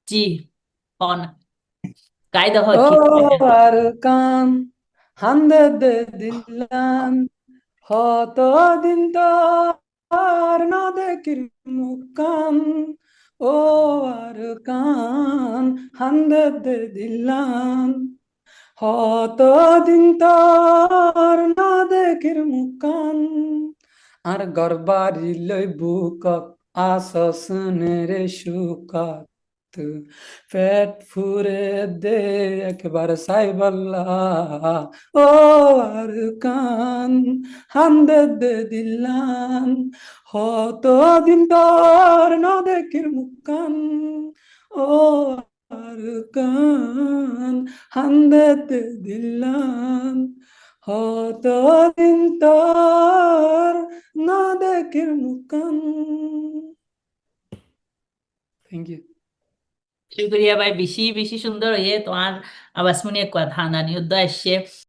জি, পন গাই দেখো ও কি। আর কান হান্দে দে দিলাম দিন তো আর না দেখির মুকান ও আর কান হান্দে দে দিলাম দিন তো আর না দেখির মুকান আর গরবারি লই বুকক আসসনে রে সুকাত পেট ফুরে দে একবার সাইবাল্লা ও আর কান হান্দে দে দিলান দিন তোর না দেখির মুকান ও আর কান হান্দে দে দিলান দিন তোর না দেখির মুকান। Thank you. শুক্রিয়া ভাই, বেশি বেশি সুন্দর হয়ে তোমার আওয়াজ শুনে কথা নানি উদ্দ আসছে।